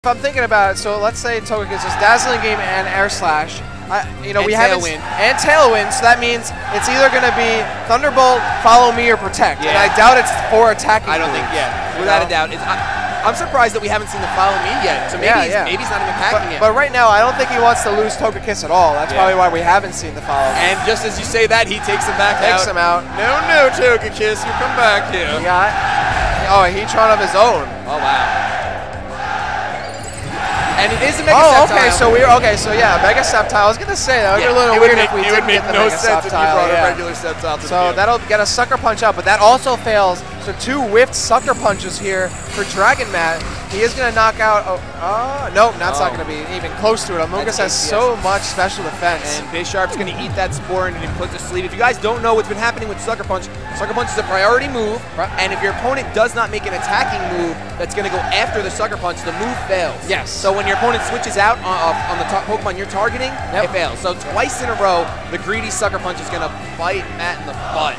If I'm thinking about it, so let's say Togekiss is Dazzling Gleam and Air Slash. We haven't and Tailwind, so that means it's either going to be Thunderbolt, Follow Me, or Protect. Yeah. And I doubt it's 4 attacking. I don't think, without a doubt. I'm surprised that we haven't seen the Follow Me yet. So maybe he's not even packing it. But right now, I don't think he wants to lose Togekiss at all. That's probably why we haven't seen the Follow Me. And just as you say that, he takes him back out. Takes him out. No, Togekiss, you come back here. He got a Heatron of his own. Oh wow. And it is a Mega Sceptile. So Mega Sceptile. I was gonna say that would be a little weird if we didn't get the Mega Sceptile. If you brought a regular Sceptile to the field. That'll get a Sucker Punch out, but that also fails. So 2 whiffed Sucker Punches here for Dragon Matt. He is gonna knock out. Nope, that's not gonna be even close to it. Amoonguss has so much special defense. And Bisharp's gonna eat that Spore and put to sleep. If you guys don't know what's been happening with Sucker Punch is a priority move, and if your opponent does not make an attacking move that's gonna go after the Sucker Punch, the move fails. Yes. So when your opponent switches out on the top Pokemon you're targeting, it fails. So twice in a row, the greedy Sucker Punch is gonna bite Matt in the butt.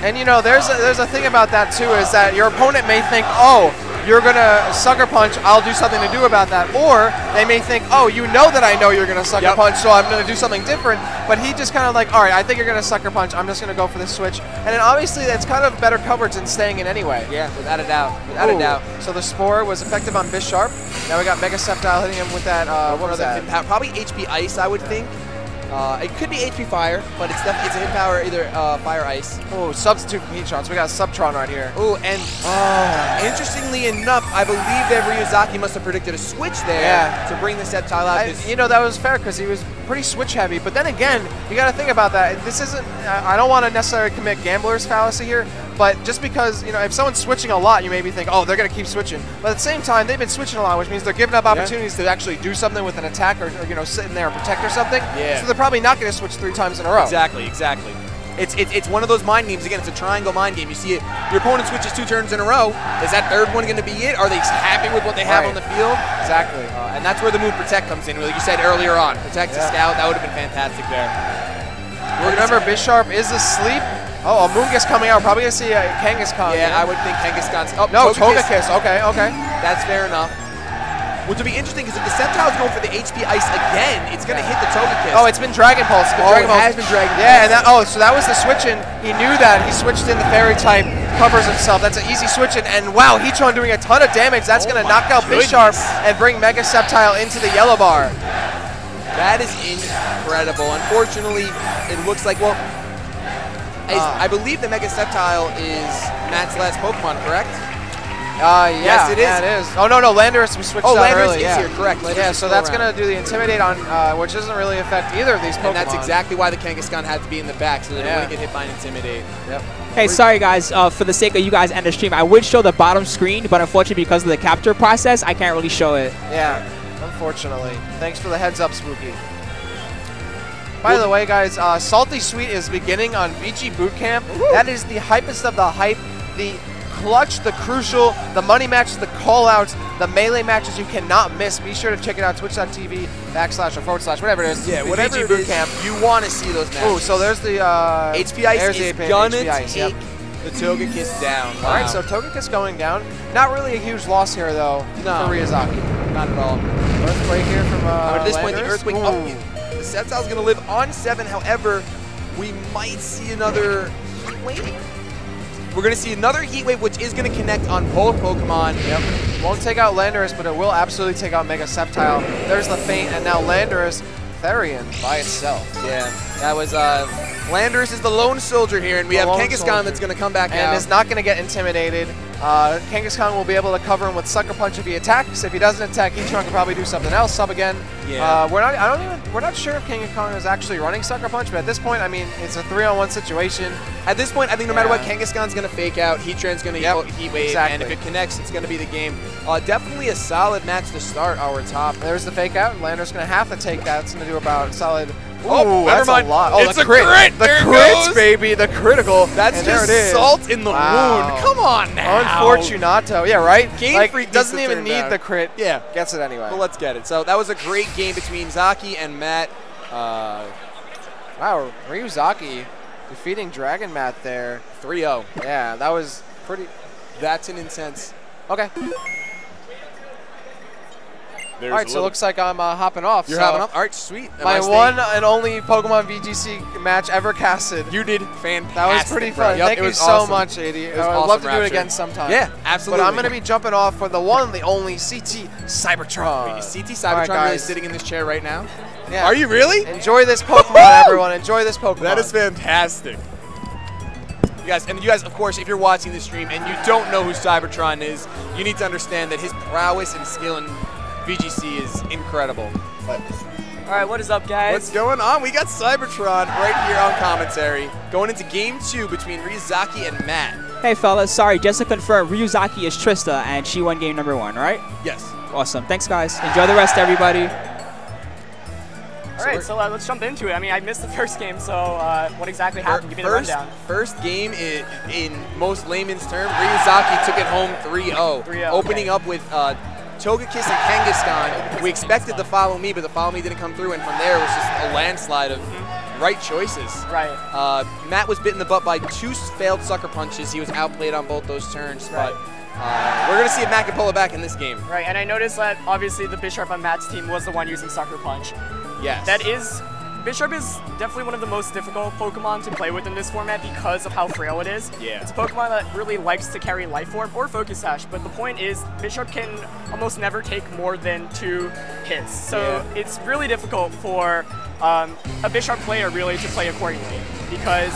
And there's a thing about that too, is that your opponent may think, oh, you're gonna Sucker Punch, I'll do something to do about that. Or they may think, oh, you know that I know you're gonna Sucker Punch, so I'm gonna do something different. But he just kind of like, all right, I think you're gonna Sucker Punch, I'm just gonna go for the switch. And then obviously that's kind of better coverage than staying in anyway. Yeah, without a doubt. Without a doubt. So the Spore was effective on Bisharp. Now we got Mega Sceptile hitting him with that, what was that? Probably HP Ice, I would think. It could be HP Fire, but it's a hit power either Fire Ice. Oh, substitute from Heatron. So we got Subtron right here. Oh, and interestingly enough, I believe that Ryuzaki must have predicted a switch there to bring the Sceptile out. That was fair because he was pretty switch heavy. But then again, you got to think about that. This isn't. I don't want to necessarily commit gambler's fallacy here. But just because, if someone's switching a lot, you maybe think, oh, they're going to keep switching. But at the same time, they've been switching a lot, which means they're giving up opportunities to actually do something with an attack or sit in there and protect or something. Yeah. So they're probably not going to switch 3 times in a row. Exactly. It's one of those mind games. Again, it's a triangle mind game. You see it, your opponent switches 2 turns in a row. Is that 3rd one going to be it? Are they happy with what they have on the field? Exactly. And that's where the move Protect comes in, like you said earlier on. Protect to Scout, that would have been fantastic there. Remember, Bisharp is asleep. Oh, Amoonguss coming out. Probably going to see Kangaskhan. Yeah, I would think Kangaskhan's. Oh, no, Togekiss. Okay. That's fair enough. Which would be interesting because if the Sceptile's going for the HP Ice again, it's going to hit the Togekiss. Oh, it's been Dragon Pulse. It has been Dragon Pulse. Yeah, and so that was the switch-in. He knew that. He switched in the Fairy type, covers himself. That's an easy switch-in. And wow, Heatron doing a ton of damage. That's going to knock out Bisharp and bring Mega Sceptile into the yellow bar. That is incredible. Unfortunately, it looks like, I believe the Mega Sceptile is Matt's last Pokemon, correct? Yes, it is. Yeah, it is. Oh, no, Landorus was switched out early. Landorus is here, correct. Landorus so that's going to do the Intimidate on, which doesn't really affect either of these Pokemon. And that's exactly why the Kangaskhan had to be in the back, so they don't want to get hit by an Intimidate. Yep. Hey, sorry guys, for the sake of you guys and the stream, I would show the bottom screen, but unfortunately because of the capture process, I can't really show it. Yeah, unfortunately. Thanks for the heads up, Spooky. By the way, guys, Salty Sweet is beginning on VG Bootcamp. That is the hypest of the hype. The clutch, the crucial, the money matches, the call-outs, the melee matches you cannot miss. Be sure to check it out, twitch.tv/or// whatever it is. Yeah, whatever VG Bootcamp. You want to see those matches. Oh, so there's the HP Ice is gonna take the Togekiss down. Wow. All right, so Togekiss going down. Not really a huge loss here, though, for Ryuzaki. Not at all. Earthquake here from at this point, the Earthquake up. The Sceptile's going to live on 7. However, we might see another Heat Wave. We're going to see another Heat Wave, which is going to connect on both Pokemon. Yep. Won't take out Landorus, but it will absolutely take out Mega Sceptile. There's the feint, and now Landorus, Therian by itself. Yeah, that was Landorus is the lone soldier here, and we have Kangaskhan that's going to come back and is not going to get intimidated. Kangaskhan will be able to cover him with Sucker Punch if he attacks. If he doesn't attack, Heatron can probably do something else. Sub again. Yeah. We're not sure if Kangaskhan is actually running Sucker Punch, but at this point, I mean, it's a 3-on-1 situation. At this point, I think no matter what, Kangaskhan's going to fake out. Heatran's going to Heat Wave, and if it connects, it's going to be the game. Definitely a solid match to start our top. There's the fake out. Lander's going to have to take that. It's going to do about solid. Oh, that's never mind. A lot. Oh, it's the crit. The crits, baby. The critical. That's just salt in the wound. Come on now. Unfortunato. Yeah, right? Game Freak doesn't even need the crit. Yeah. Gets it anyway. Well, let's get it. So that was a great game between Zaki and Matt. Wow, Ryuzaki defeating Dragon Matt there. 3-0. Yeah, that was pretty. That's an intense. Okay. All right, so it looks like I'm hopping off. You're hopping off? All right, sweet. My one and only Pokemon VGC match ever casted. You did fantastic. That was pretty fun. Yep, Thank you so much, AD. I would love to do it again sometime. Yeah, absolutely. But I'm going to be jumping off for the one and the only CT Cybertron. Wait, is CT Cybertron really sitting in this chair right now? Yeah. Are you really? Enjoy this Pokemon, everyone. Enjoy this Pokemon. That is fantastic. You guys, of course, if you're watching this stream and you don't know who Cybertron is, you need to understand that his prowess and skill in VGC is incredible. But all right, what is up, guys? What's going on? We got Cybertron right here on commentary, going into Game 2 between Ryuzaki and Matt. Hey, fellas. Sorry, just to confirm, Ryuzaki is Trista, and she won game number 1, right? Yes. Awesome. Thanks, guys. Enjoy the rest, everybody. All right, so let's jump into it. I mean, I missed the first game, so what exactly happened? Give me the rundown. First game, in most layman's term, Ryuzaki took it home 3-0. 3-0. Opening up with Togekiss and Kangaskhan. We expected the Follow Me, but the Follow Me didn't come through, and from there it was just a landslide of right choices. Right. Matt was bit in the butt by 2 failed Sucker Punches. He was outplayed on both those turns, but we're going to see if Matt can pull it back in this game. Right, and I noticed that obviously the Bisharp on Matt's team was the one using Sucker Punch. Yes. Bisharp is definitely one of the most difficult Pokemon to play with in this format because of how frail it is. Yeah. It's a Pokemon that really likes to carry Life Orb or Focus Sash, but the point is Bisharp can almost never take more than 2 hits. So it's really difficult for a Bisharp player really to play accordingly, because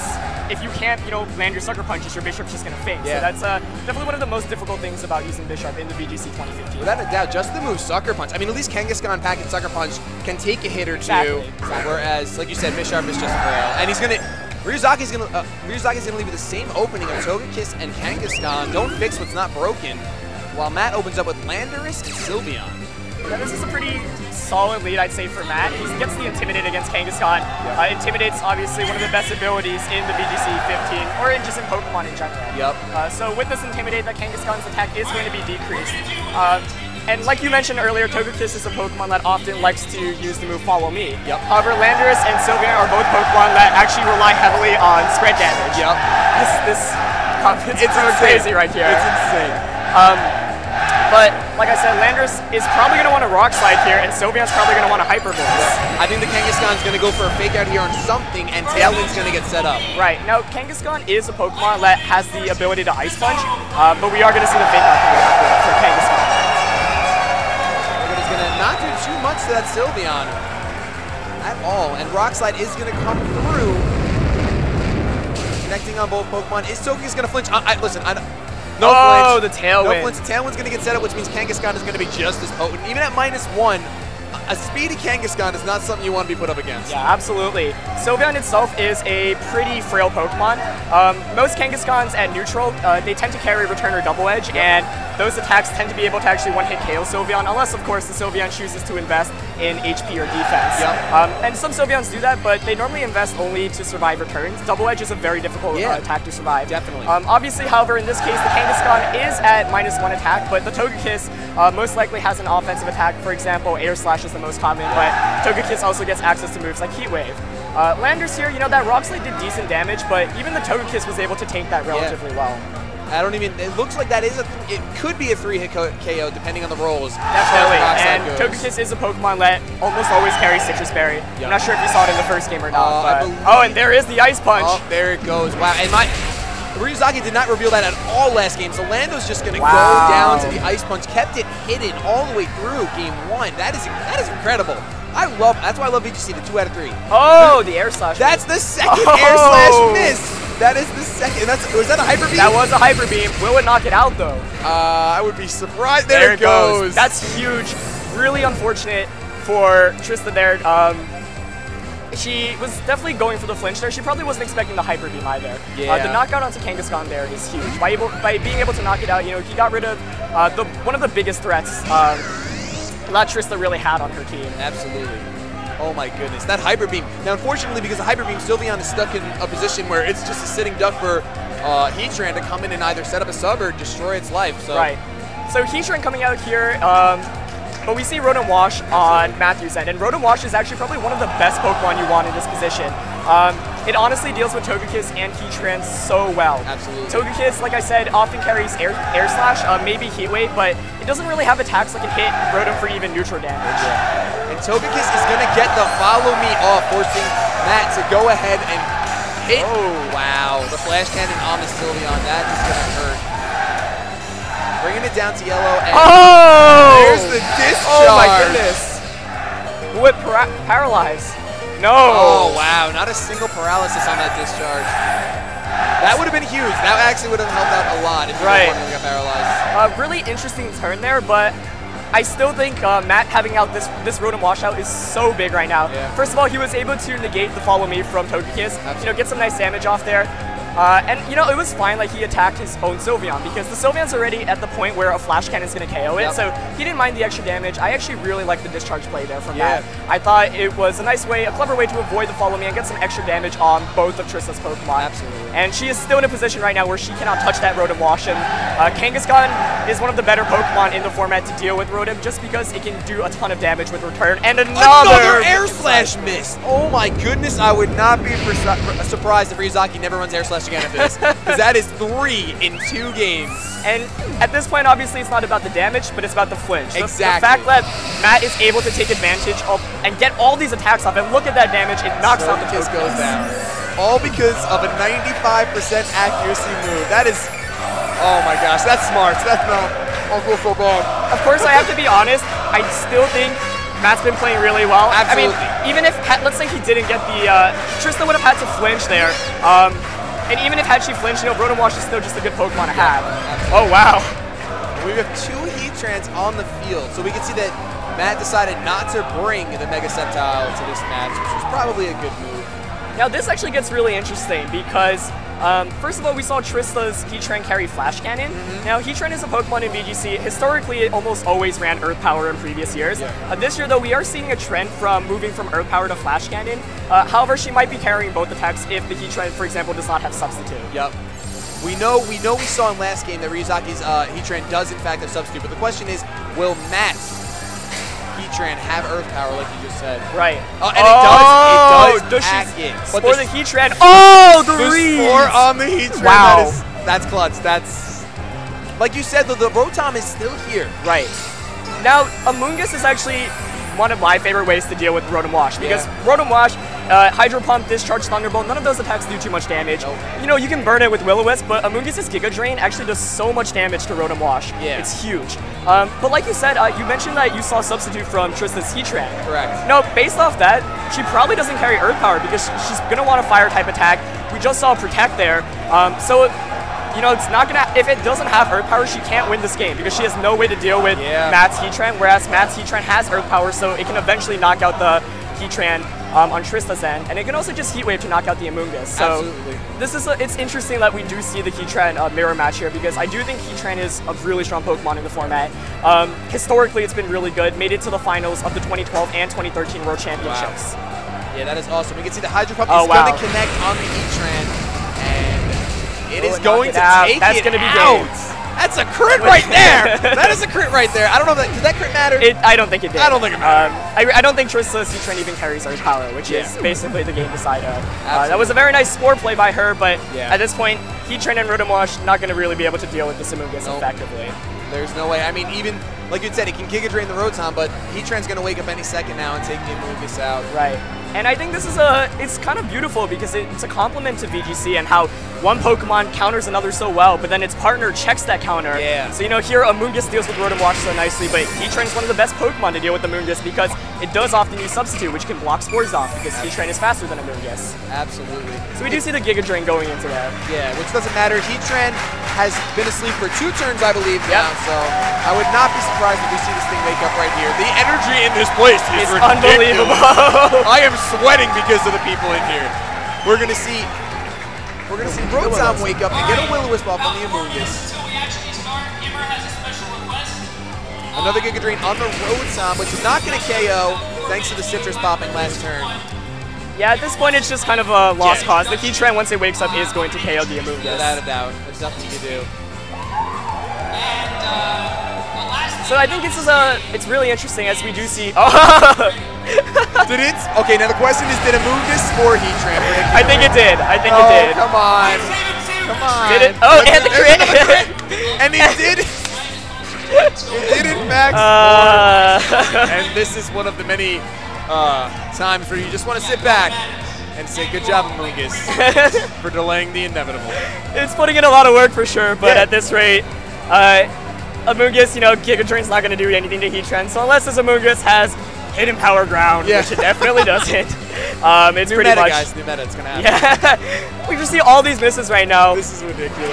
if you can't, land your Sucker Punches, your Bisharp's just going to faint. Yeah. So that's definitely one of the most difficult things about using Bisharp in the VGC 2015. Without a doubt, just the move Sucker Punch. I mean, at least Kangaskhan Pack and Sucker Punch can take a hit or 2, exactly. Whereas, like you said, Bisharp is just frail. And he's going to... Ryuzaki's going to leave with the same opening of Togekiss and Kangaskhan. Don't fix what's not broken, while Matt opens up with Landorus and Sylveon. Yeah, this is a pretty solid lead, I'd say, for Matt. He gets the Intimidate against Kangaskhan. Intimidate's obviously one of the best abilities in the VGC 15, or just in Pokemon in general. Yep. So with this Intimidate, that Kangaskhan's attack is going to be decreased. And like you mentioned earlier, Togekiss is a Pokemon that often likes to use the move Follow Me. Yep. However, Landorus and Sylveon are both Pokemon that actually rely heavily on spread damage. Yep. It's crazy right here. It's insane. But, like I said, Landorus is probably going to want to Rock Slide here, and Sylveon's probably going to want to Hyper Voice. I think the Kangaskhan's going to go for a fake out here on something, and Tailwind's going to get set up. Right. Now, Kangaskhan is a Pokemon that has the ability to Ice Punch, but we are going to see the fake out for Kangaskhan. But he's going to not do too much to that Sylveon at all, and Rock Slide is going to come through. Connecting on both Pokemon. Is Togekiss going to flinch? Listen, no flinch. The Tailwind. No flinch. The Tailwind's going to get set up, which means Kangaskhan is going to be just as potent. Even at -1, a speedy Kangaskhan is not something you want to be put up against. Yeah, absolutely. Sylveon itself is a pretty frail Pokemon. Most Kangaskhan's at neutral, they tend to carry Return or Double Edge, and those attacks tend to be able to actually one-hit KO Sylveon, unless, of course, the Sylveon chooses to invest in HP or defense. Yep. And some Sylveons do that, but they normally invest only to survive returns. Double Edge is a very difficult attack to survive. Definitely. Obviously, however, in this case, the Kangaskhan is at -1 attack, but the Togekiss most likely has an offensive attack. For example, Air Slash is the most common, but Togekiss also gets access to moves like Heat Wave. Landorus here, that Rock Slide did decent damage, but even the Togekiss was able to tank that relatively well. It looks like that is it could be a 3-hit KO depending on the rolls. Definitely, and Togekiss is a Pokemon that almost always carries Citrus Berry. Yep. I'm not sure if you saw it in the first game or not, but... and there is the Ice Punch. Oh, there it goes. Wow, and Ryuzaki did not reveal that at all last game, so Lando's just going to go down to the Ice Punch, kept it hidden all the way through Game 1. That is incredible. That's why I love VGC, the 2 out of 3. Oh, the Air Slash. That's the second Air Slash miss. That is the second. Was that a Hyper Beam? That was a Hyper Beam. Will it knock it out, though? I would be surprised. There it goes. That's huge. Really unfortunate for Trista there. She was definitely going for the flinch there. She probably wasn't expecting the Hyper Beam either. Yeah. The knockout onto Kangaskhan there is huge. By being able to knock it out, he got rid of one of the biggest threats that Trista really had on her team. Absolutely. Oh my goodness, that Hyper Beam. Now, unfortunately, because the Hyper Beam, Sylveon is stuck in a position where it's just a sitting duck for Heatran to come in and either set up a sub or destroy its life. So. Right. So Heatran coming out here, but we see Rotom Wash on Matthew's end, and Rotom Wash is actually probably one of the best Pokemon you want in this position. it honestly deals with Togekiss and Heatran so well. Absolutely. Togekiss, like I said, often carries Air Slash, maybe Heat Wave, but it doesn't really have attacks that can hit Rotom for even neutral damage. Yeah. And Togekiss is going to get the follow me off, forcing Matt to go ahead and hit. Oh, wow. The Flash Cannon on the Sylveon. That is going to hurt. Bringing it down to yellow. And there's the discharge. Oh, my goodness. Would paralyze. No. Oh, wow. Not a single paralysis on that discharge. That would have been huge. That actually would have helped out a lot if you got paralyzed. Really interesting turn there, but I still think Matt having out this Rotom washout is so big right now. Yeah. First of all, he was able to negate the follow me from Togekiss. You know, get some nice damage off there. And, you know, it was fine, like, he attacked his own Sylveon, because the Sylveon's already at the point where a Flash Cannon is going to KO it, so he didn't mind the extra damage. I actually really liked the discharge play there from Matt. I thought it was a nice way, a clever way to avoid the follow me and get some extra damage on both of Trista's Pokemon. Absolutely. And she is still in a position right now where she cannot touch that Rotom Wash, and Kangaskhan is one of the better Pokemon in the format to deal with Rotom, just because it can do a ton of damage with return. And another Air Slash miss! Oh my goodness, I would not be surprised if Ryuzaki never runs Air Slash again after this. Because that is 3 in 2 games. And at this point, obviously, it's not about the damage, but it's about the flinch. Exactly. The fact that Matt is able to take advantage of and get all these attacks off, and look at that damage, it knocks out the Kiss goes down. All because of a 95% accuracy move. That is, oh my gosh, that's smart. That's not, I'll go so bad. Of course, I have to be honest, I still think Matt's been playing really well. Absolutely. I mean, even if, let's say he didn't get the, Trista would have had to flinch there. And even if had she flinched, you know, Rotom Wash is still just a good Pokemon to have. Oh, wow. We have 2 Heatrans on the field, so we can see that Matt decided not to bring the Mega Sceptile to this match, which was probably a good move. Now, this actually gets really interesting because, first of all, we saw Trista's Heatran carry Flash Cannon. Now, Heatran is a Pokemon in VGC. Historically, it almost always ran Earth Power in previous years. This year, though, we are seeing a trend from moving from Earth Power to Flash Cannon. However, she might be carrying both attacks if the Heatran, for example, does not have Substitute. Yep. We saw in last game that Ryuzaki's Heatran does, in fact, have Substitute. But the question is, will Matt's Heatran have Earth Power, like you just said? Right. And it does pack it. But for the Heatran, oh, the read! Spore on the Heatran. Wow. That's clutch. That's, like you said, the Rotom is still here. Right. Now, Amoonguss is actually one of my favorite ways to deal with Rotom Wash, because Rotom Wash, Hydro Pump, Discharge, Thunderbolt, none of those attacks do too much damage. You know, you can burn it with Will-O-Wisp, but Amoonguss's Giga Drain actually does so much damage to Rotom Wash. It's huge. But like you said, you mentioned that you saw Substitute from Trista's Heatran. Correct. No, based off that, she probably doesn't carry Earth Power because she's going to want a Fire type attack. We just saw Protect there. So, you know, it's not going to, if it doesn't have Earth Power, she can't win this game because she has no way to deal with Matt's Heatran, whereas Matt's Heatran has Earth Power, so it can eventually knock out the Heatran on Trista's end, and it can also just Heat Wave to knock out the Amoonguss. So this is it's interesting that we do see the Heatran mirror match here, because I do think Heatran is a really strong Pokemon in the format. Historically, it's been really good. Made it to the finals of the 2012 and 2013 World Championships. Wow. Yeah, that is awesome. We can see the Hydro Pump is going to connect on the Heatran, and it is going to take That's it going to be out. game. That's a crit right there. That is a crit right there. I don't know, did that crit matter? I don't think it did. I don't think it mattered. I don't think Trista's Heatran even carries Earth Power, which is basically the game decider. That was a very nice Spore play by her, but at this point, Heatran and Rotom Wash not going to really be able to deal with this Amoonguss effectively. There's no way. I mean, even, like you said, it can Giga Drain the Rotom, but Heatran's going to wake up any second now and take the Amoonguss out. Right. And I think this is it's kind of beautiful because it's a compliment to VGC and how one Pokemon counters another so well, but then its partner checks that counter. So, you know, here Amoonguss deals with Rotom Wash so nicely, but Heatran is one of the best Pokemon to deal with Amoonguss because it does often use Substitute, which can block Spores off because Heatran is faster than Amoonguss. Absolutely. So we do see the Giga Drain going into that. Yeah, which doesn't matter. Heatran has been asleep for 2 turns, I believe, now, so I would not be surprised if we see this thing wake up right here. The energy in this place is unbelievable. I am sweating because of the people in here. We're gonna see Rotom wake up and get a Will-O-Wisp off on the Amoonguss. Another Giga Drain on the Rotom, which is not gonna KO thanks to the Citrus popping last turn. Yeah, at this point it's just kind of a lost cause. The Heatran, once it wakes up, is going to KO the Amoonguss. Without a doubt. There's nothing you can do. And the last So I think it's really interesting as we do see. Did it? Okay, now the question is, did Amoonguss or Heatran predict? I think it did. I think it did. Come on. Come on. Did it? Oh, and the crit. And it did. It did in fact. And this is one of the many times where you just want to sit back and say, good job, Amoonguss, for delaying the inevitable. It's putting in a lot of work for sure, but at this rate, Amoonguss, Giga Drain's not going to do anything to Heatran, so unless this Amoonguss has hidden power ground, which it definitely doesn't. It's new pretty meta, much, guys. New meta. It's gonna happen. Yeah, we just see all these misses right now. This is ridiculous.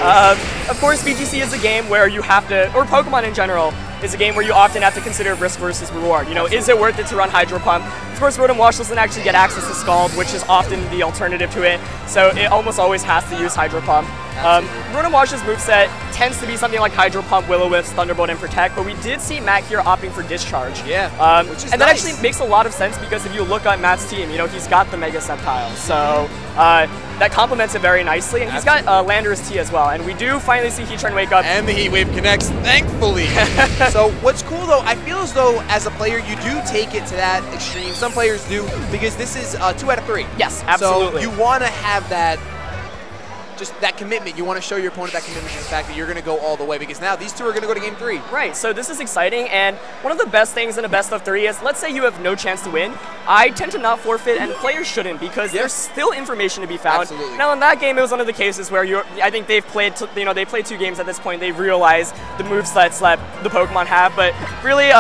Of course, VGC is a game where you have to, or Pokemon in general, is a game where you often have to consider risk versus reward. Is it worth it to run Hydro Pump? Of course, Rotom Wash doesn't actually get access to Scald, which is often the alternative to it, so it almost always has to use Hydro Pump. Rotom Wash's moveset tends to be something like Hydro Pump, Will-O-Wisp, Thunderbolt, and Protect, but we did see Matt here opting for Discharge. Yeah, which is and that actually makes a lot of sense because if you look at Matt's team, he's got the Mega Sceptile, so that complements it very nicely, and he's got Landorus T as well, and we do finally see Heatran wake up. And the Heat Wave connects, thankfully. So what's cool though, I feel as though as a player you do take it to that extreme. Some players do, because this is 2 out of 3. Yes, absolutely. So you want to have that, just that commitment. You want to show your opponent that commitment to the fact that you're going to go all the way, because now these two are going to go to game 3. Right, so this is exciting, and one of the best things in a best of 3 is, let's say you have no chance to win, I tend to not forfeit, and players shouldn't, because there's still information to be found. Absolutely. Now in that game, it was one of the cases where I think they've played, they played 2 games at this point, they've realized the movesets that the Pokemon have, but really,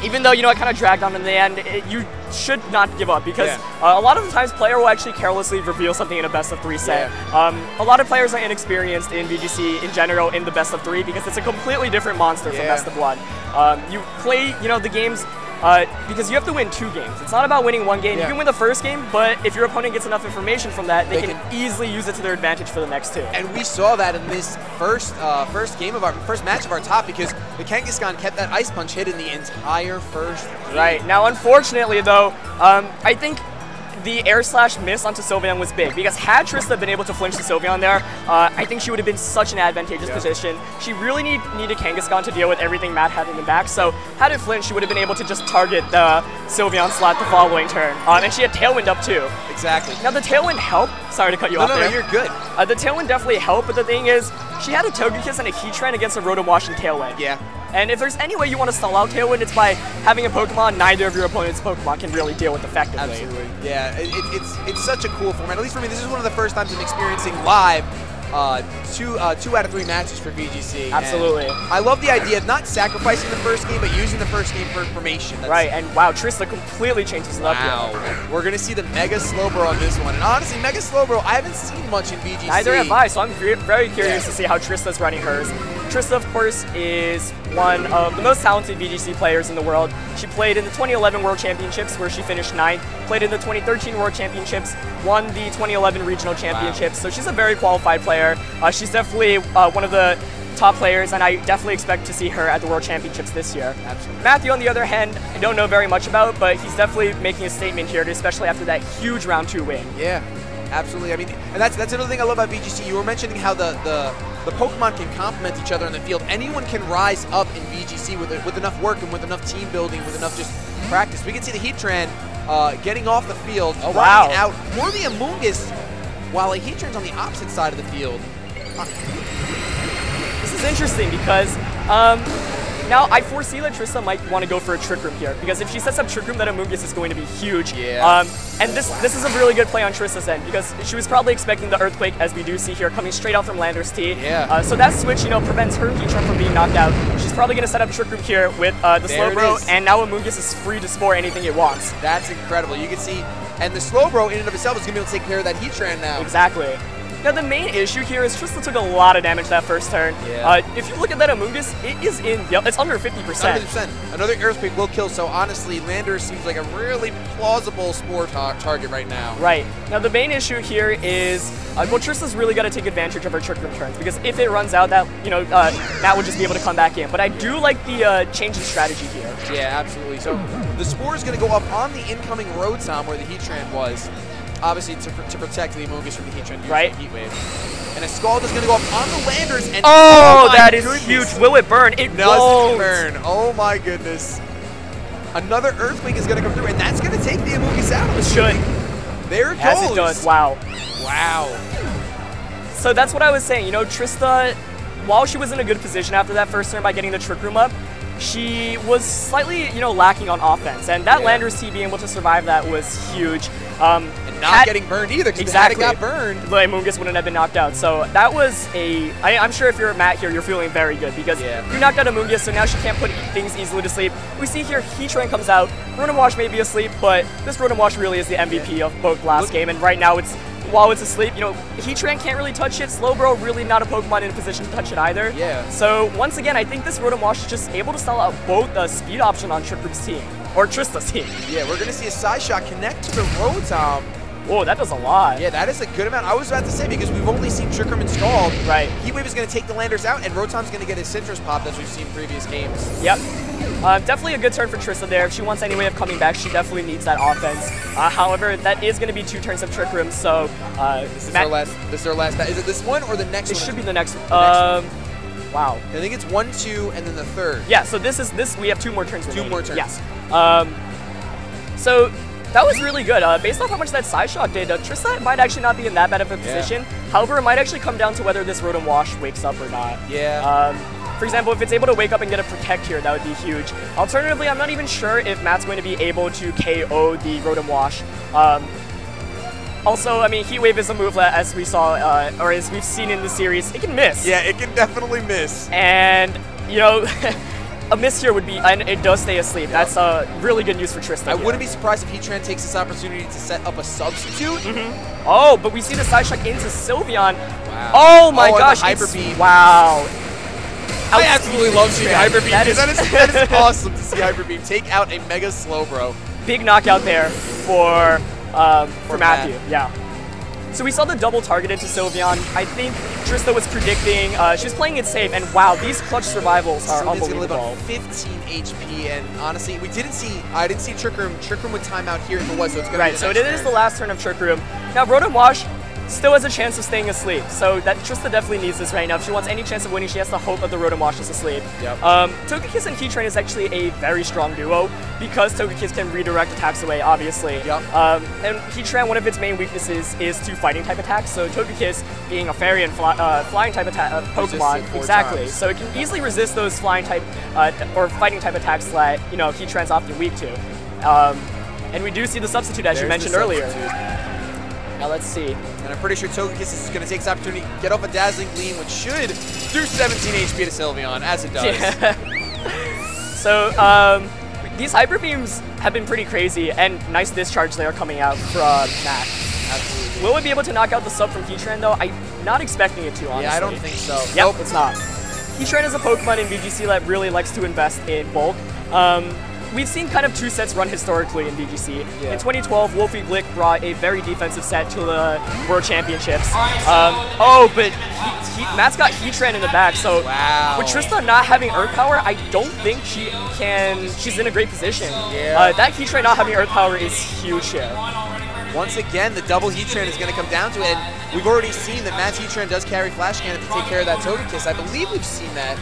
even though, it kind of dragged on in the end, you should not give up, because a lot of the times player will actually carelessly reveal something in a best of 3 set. A lot of players are inexperienced in VGC in general in the best of 3 because it's a completely different monster from best of 1. You play, the games because you have to win 2 games. It's not about winning 1 game. You can win the first game, but if your opponent gets enough information from that, they can easily use it to their advantage for the next 2. And we saw that in this first match of our top, because the Kangaskhan kept that Ice Punch hidden the entire first game. Right. Now, unfortunately, though, I think the air slash miss onto Sylveon was big, because had Trista been able to flinch to Sylveon there, I think she would have been such an advantageous position. She really needed Kangaskhan to deal with everything Matt had in the back, so had it flinched, she would have been able to just target the Sylveon slot the following turn. And she had Tailwind up too. Exactly. Now the Tailwind helped. Sorry to cut you off there. No, you're good. The Tailwind definitely helped, but the thing is, she had a Togekiss and a Heatran against a Rotom Wash and Tailwind. Yeah. And if there's any way you want to stall out Tailwind, it's by having a Pokemon neither of your opponent's Pokemon can really deal with effectively. Absolutely. Yeah, it's such a cool format. At least for me, this is one of the first times I'm experiencing live 2 out of 3 matches for VGC. Absolutely. And I love the idea of not sacrificing the first game, but using the first game for information. Right, and wow, Trista completely changes it up here. We're going to see the Mega Slowbro on this one. And honestly, Mega Slowbro, I haven't seen much in VGC. Neither have I, so I'm very curious to see how Trista's running hers. Trista, of course, is one of the most talented VGC players in the world. She played in the 2011 World Championships, where she finished 9th, played in the 2013 World Championships, won the 2011 Regional Championships, so she's a very qualified player. She's definitely one of the top players, and I definitely expect to see her at the World Championships this year. Absolutely. Matthew, on the other hand, I don't know very much about, but he's definitely making a statement here, especially after that huge round 2 win. Yeah, absolutely. I mean, and that's another thing I love about VGC. You were mentioning how the Pokemon can complement each other in the field. Anyone can rise up in VGC with enough work and with enough team building, with enough just practice. We can see the Heatran getting off the field, running out for the Amoonguss, while a Heatran's on the opposite side of the field. This is interesting because now I foresee that Trista might want to go for a Trick Room here, because if she sets up Trick Room, that Amoonguss is going to be huge. Yeah. And this is a really good play on Trista's end, because she was probably expecting the Earthquake, as we do see here, coming straight out from Landorus T. Yeah. So that switch, prevents her Heatran from being knocked out. She's probably going to set up Trick Room here with the Slowbro, and now Amoonguss is free to spore anything it wants. That's incredible. You can see, and the Slowbro in and of itself is going to be able to take care of that Heatran now. Exactly. Now the main issue here is Trista took a lot of damage that first turn. Yeah. If you look at that Amoonguss, it is it's under 50%. 100%. Another Earthquake will kill, so honestly, Landorus seems like a really plausible spore target right now. Right. Now the main issue here is, Trista's really got to take advantage of her Trick Room turns, because if it runs out, that Matt would just be able to come back in. But I do like the change in strategy here. Yeah, absolutely. So the spore is going to go up on the incoming Rotom where the Heatran was. obviously to protect the Amogus from the heat trend, right? Heat wave. And a Scald is going to go up on the landers. And oh, my that is goodness. huge. Will it burn? It doesn't burn. Oh my goodness. Another Earthquake is going to come through, and that's going to take the Amogus out. It should. There it goes. As it does. Wow. Wow. So that's what I was saying. You know, Trista, while she was in a good position after that first turn by getting the Trick Room up, she was slightly, you know, lacking on offense. And that Landers T being able to survive that was huge. And not getting burned either, because exactly. had it got burned, the Amogus wouldn't have been knocked out. So that was I'm sure if you're Matt here, you're feeling very good, because you knocked out Amogus, so now she can't put things easily to sleep. We see here, Heatran comes out. Rotom Wash may be asleep, but this Rotom Wash really is the MVP of both last game, and right now while it's asleep, you know, Heatran can't really touch it. Slowbro really not a Pokemon in a position to touch it either. Yeah. So once again, I think this Rotom Wash is just able to stall out both the speed option on Trick Room's team, or Trista's team. Yeah, we're going to see a side shot connect to the Rotom. Whoa, that does a lot. Yeah, that is a good amount. I was about to say, because we've only seen Trick Room installed. Right. Heat Wave is going to take the Landers out, and Rotom's going to get his Citrus popped, as we've seen in previous games. Yep. Definitely a good turn for Trista there. If she wants any way of coming back, she definitely needs that offense. However, that is going to be 2 turns of Trick Room, so... this is our last bat. Is it this one or the next one? It should be the next one. Wow. I think it's 1, 2, and then the third. Yeah, so we have 2 more turns remaining. 2 more turns. Yes. So... that was really good. Based off how much that side shot did, Trista might actually not be in that bad of a position. However, it might actually come down to whether this Rotom Wash wakes up or not. Yeah. For example, if it's able to wake up and get a Protect here, that would be huge. Alternatively, I'm not even sure if Matt's going to be able to KO the Rotom Wash. Also, I mean, Heat Wave is a move that, as we saw, or as we've seen in the series, it can miss. Yeah, it can definitely miss. And, you know... a miss here would be, and it does stay asleep. That's really good news for Trista. I wouldn't be surprised if Heatran takes this opportunity to set up a substitute. Oh, but we see the side shot into Sylveon. Wow. Oh my gosh. Hyper Beam. Wow. I absolutely love seeing Hyper Beam. That is awesome to see Hyper Beam take out a Mega Slowbro. Big knockout there for Matthew. Yeah. So we saw the double targeted to Sylveon. I think Trista was predicting, she was playing it safe, and wow, these clutch survivals are unbelievable. Live on 15 HP, and honestly, I didn't see Trick Room. Trick Room would time out here if it was, so it's going to be the so next it is the last turn of Trick Room. Now, Rotom Wash still has a chance of staying asleep, so that Trista definitely needs this right now. If she wants any chance of winning, she has to hope that the Rotom Wash is asleep. Yep. Togekiss and Heatran is actually a very strong duo, because Togekiss can redirect attacks away, obviously. Yep. And Heatran, one of its main weaknesses is to fighting type attacks, so Togekiss, being a fairy and flying type Pokemon, exactly, so it can easily resist those flying type or fighting type attacks that, you know, Heatran's often weak to. And we do see the substitute, as you mentioned earlier. Now let's see. And I'm pretty sure Togekiss is going to take this opportunity to get off a Dazzling Gleam, which should do 17 HP to Sylveon, as it does. Yeah. So, these Hyper Beams have been pretty crazy, and nice discharge there coming out from Matt. Absolutely. Will it be able to knock out the sub from Heatran, though? I'm not expecting it to, honestly. Yeah, I don't think so. Yep, nope, it's not. Heatran is a Pokemon in VGC that really likes to invest in bulk. We've seen kind of 2 sets run historically in VGC. Yeah. In 2012, Wolfie Glick brought a very defensive set to the World Championships. But Matt's got Heatran in the back, so with Trista not having Earth Power, I don't think she's in a great position. Yeah. That Heatran not having Earth Power is huge here. Once again, the double Heatran is going to come down to it, and we've already seen that Matt's Heatran does carry Flash Cannon to take care of that Togekiss. I believe we've seen that.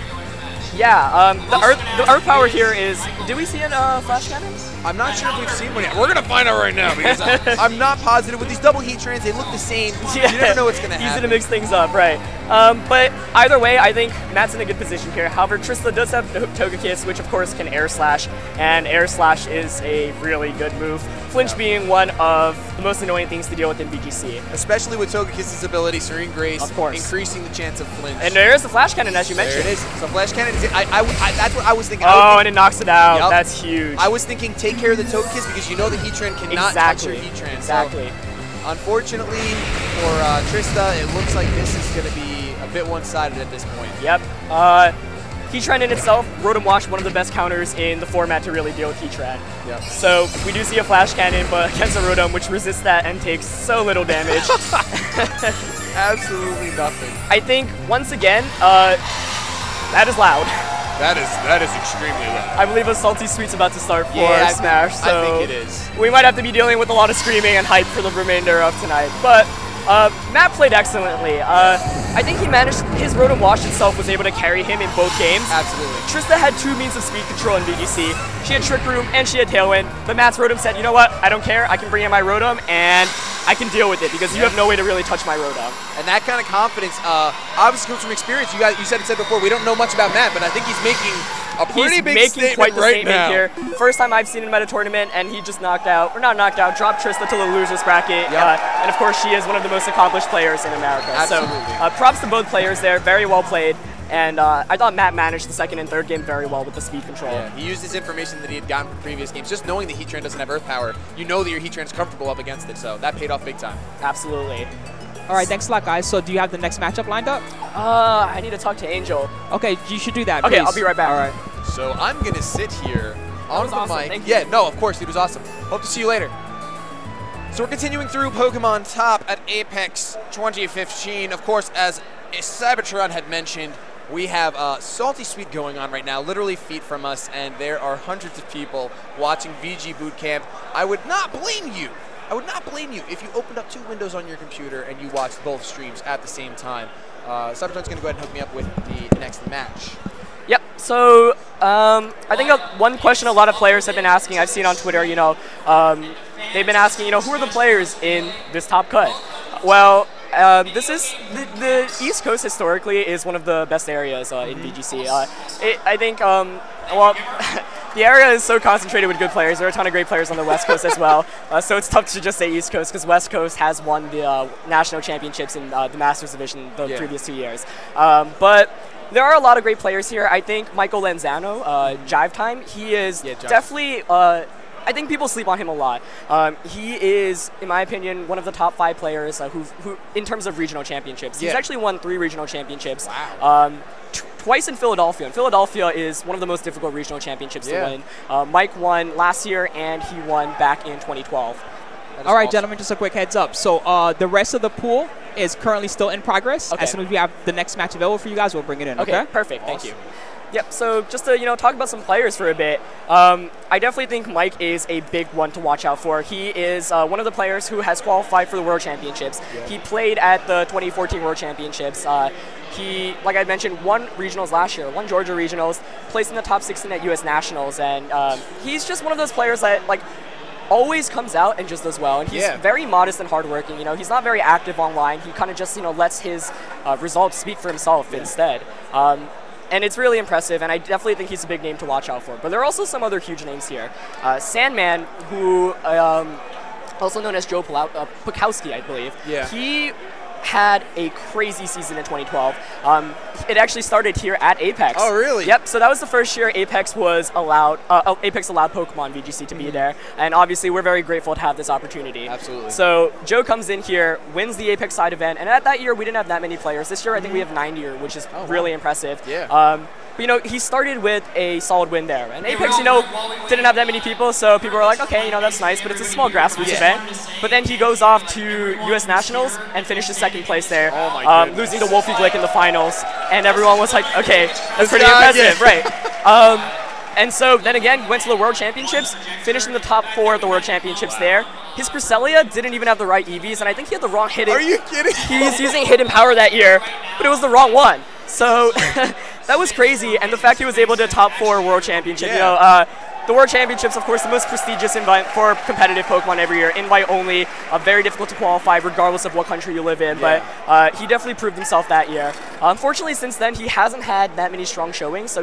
Yeah, the Earth Power here is... Did we see a Flash Cannon? I'm not sure if we've seen one yet. We're going to find out right now, because I'm not positive. With these double Heatrans, they look the same. Yeah. You never know what's going to happen. Easy to mix things up, right. But either way, I think Matt's in a good position here. However, Trista does have Togekiss, which of course can Air Slash, and Air Slash is a really good move. Flinch being one of the most annoying things to deal with in VGC. Especially with Togekiss's ability, Serene Grace, of course, increasing the chance of flinch. And there's the Flash Cannon, as you mentioned. There it is. So Flash Cannon is it. That's what I was thinking. And it knocks it out. Yep. That's huge. I was thinking take care of the Togekiss because you know the Heatran cannot touch your Heatran. Exactly. So, unfortunately for Trista, it looks like this is going to be a bit one-sided at this point. Yep. Heatran in itself, Rotom Wash, one of the best counters in the format to really deal with Heatran. Yep. So we do see a Flash Cannon, but against a Rotom, which resists that and takes so little damage. Absolutely nothing. I think, once again, that is loud. That is extremely low. I believe a Salty Sweet's about to start for Smash, so I think it is. We might have to be dealing with a lot of screaming and hype for the remainder of tonight. But Matt played excellently. I think he managed, his Rotom Wash itself was able to carry him in both games. Absolutely. Trista had 2 means of speed control in VGC. She had Trick Room and she had Tailwind, but Matt's Rotom said, you know what, I don't care, I can bring in my Rotom and I can deal with it because you have no way to really touch my Rotom. And that kind of confidence obviously comes from experience. You said before, we don't know much about Matt, but I think he's making a pretty big statement quite the right statement now. Here. First time I've seen him at a tournament, and he just dropped Trista to the losers bracket. Yep. And of course, she is one of the most accomplished players in America. Absolutely. So props to both players there, very well played. And I thought Matt managed the second and third game very well with the speed control. Yeah, he used his information that he had gotten from previous games. Just knowing the Heatran doesn't have Earth Power, you know that your Heatran is comfortable up against it, so that paid off big time. Absolutely. All right, thanks a lot, guys. So do you have the next matchup lined up? I need to talk to Angel. Okay, you should do that, Okay, please. I'll be right back. All right. So I'm going to sit here on the awesome. mic. Thank you. Yeah, no, of course, it was awesome. Hope to see you later. So we're continuing through Pokemon Top at Apex 2015. Of course, as Cybertron had mentioned, we have Salty Sweet going on right now, literally feet from us, and there are hundreds of people watching VG Bootcamp. I would not blame you. I would not blame you if you opened up 2 windows on your computer and you watched both streams at the same time. Cybertron's going to go ahead and hook me up with the next match. Yep. So I think one question a lot of players have been asking, I've seen on Twitter, you know, they've been asking, you know, who are the players in this top cut? Well, this is the East Coast historically is one of the best areas in VGC. I think, well, the area is so concentrated with good players. There are a ton of great players on the West Coast as well. So it's tough to just say East Coast because West Coast has won the national championships in the Masters Division the previous 2 years. But there are a lot of great players here. I think Michael Lanzano, Jive Time, he is definitely, I think people sleep on him a lot. He is, in my opinion, one of the top 5 players who in terms of regional championships. He's actually won 3 regional championships. Wow. Twice in Philadelphia. And Philadelphia is one of the most difficult regional championships to win. Mike won last year, and he won back in 2012. All right, gentlemen, just a quick heads up. So the rest of the pool is currently still in progress. Okay. As soon as we have the next match available for you guys, we'll bring it in, okay? Perfect. Thank you. Yep, so just to, you know, talk about some players for a bit, I definitely think Mike is a big one to watch out for. He is one of the players who has qualified for the World Championships. He played at the 2014 World Championships. He, like I mentioned, won regionals last year, won Georgia regionals, placed in the top 16 at US Nationals, and he's just one of those players that, like, always comes out and just does well. And he's very modest and hardworking. You know, he's not very active online. He kind of just, you know, lets his results speak for himself instead. And it's really impressive, and I definitely think he's a big name to watch out for. But there are also some other huge names here. Sandman, who, also known as Joe Pukowski, I believe. He had a crazy season in 2012. It actually started here at Apex. Oh, really? Yep. So that was the first year Apex was allowed. Apex allowed Pokemon VGC to be there, and obviously we're very grateful to have this opportunity. Absolutely. So Joe comes in here, wins the Apex side event, and at that year we didn't have that many players. This year I think we have 90, which is really impressive. But, you know, he started with a solid win there. And Apex, you know, didn't have that many people, so people were like, okay, you know, that's nice, but it's a small grassroots event. But then he goes off to US Nationals and finishes second place there, losing to Wolfie Glick in the finals. And everyone was like, okay, that's pretty impressive, right? And so then again, he went to the World Championships, finished in the top 4 at the World Championships there. His Cresselia didn't even have the right EVs, and I think he had the wrong hidden. Are you kidding? He's using Hidden Power that year, but it was the wrong one. So that was crazy, and the fact he was able to top 4 World Championship, you know, the World Championships, of course, the most prestigious invite for competitive Pokemon every year. Invite only, very difficult to qualify regardless of what country you live in, but he definitely proved himself that year. Unfortunately, since then, he hasn't had that many strong showings, so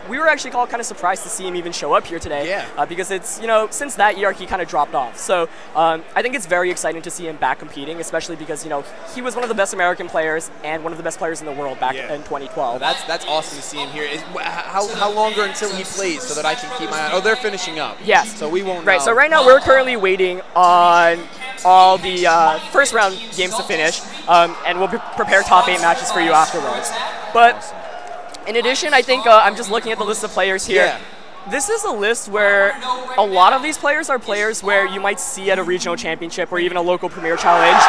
we were actually all kind of surprised to see him even show up here today, because it's, you know, since that year, he kind of dropped off. So I think it's very exciting to see him back competing, especially because, you know, he was one of the best American players and one of the best players in the world back in 2012. That's awesome to see him here. How longer until he plays so that I can keep my eye on? Oh, they're finishing up. Yes. So we won't know. So right now we're currently waiting on all the first round games to finish, and we'll prepare top 8 matches for you afterwards. But in addition, I think I'm just looking at the list of players here. This is a list where a lot of these players are players where you might see at a regional championship or even a local premier challenge.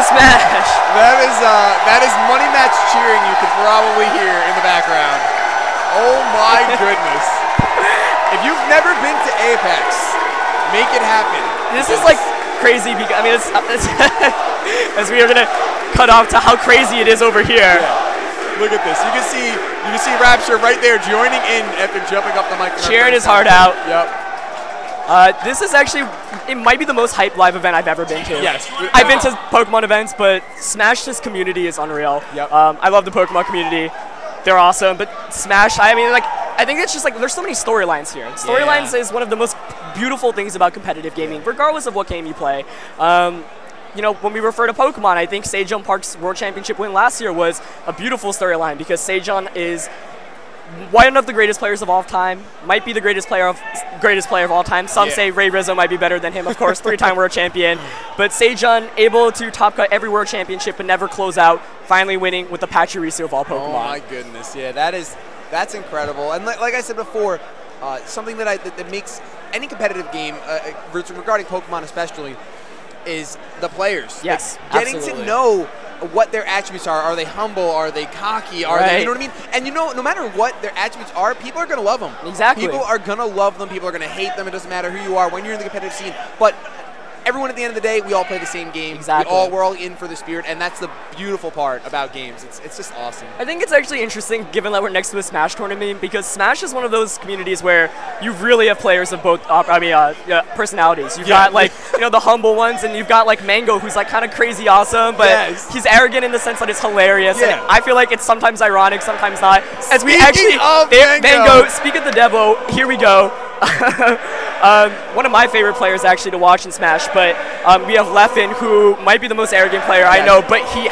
Smash! That is money match cheering you can probably hear in the background. Oh my goodness. If you've never been to Apex, make it happen. This is like crazy because I mean, it's as we are gonna cut off to how crazy it is over here. Yeah. Look at this. You can see Rapture right there joining in after jumping up the microphone. Cheering his heart out. Yep. This is actually, it might be the most hyped live event I've ever been to. Yes. I've been to Pokemon events, but Smash's community is unreal. Yep. I love the Pokemon community. They're awesome, but Smash, I mean, like, I think it's just like, there's so many storylines here. Storylines is one of the most beautiful things about competitive gaming, regardless of what game you play. You know, when we refer to Pokemon, I think Sejong Park's World Championship win last year was a beautiful storyline because Sejong is one of the greatest players of all time, might be the greatest player of all time. Some say Ray Rizzo might be better than him, of course, 3-time world champion. But Sejong able to top cut every world championship but never close out, finally winning with the Pachirisu of all Pokemon. Oh my goodness, yeah, that's incredible. And like I said before, something that makes any competitive game, regarding Pokemon especially, is the players. Yes, like, getting to know what their attributes are. Are they humble? Are they cocky? Are they, you know what I mean? And you know, no matter what their attributes are, people are going to love them. Exactly. People are going to love them. People are going to hate them. It doesn't matter who you are when you're in the competitive scene. But everyone at the end of the day, we all play the same game. Exactly. We're all in for the spirit, and that's the beautiful part about games. It's just awesome. I think it's actually interesting, given that we're next to a Smash tournament, because Smash is one of those communities where you really have players of both, personalities. You've got, like, you know, the humble ones, and you've got, like, Mango, who's, like, kind of crazy awesome, but he's arrogant in the sense that it's hilarious. And I feel like it's sometimes ironic, sometimes not. As we Mango, speak of the devil, here we go. One of my favorite players actually to watch in Smash, but we have Leffen, who might be the most arrogant player I know, but he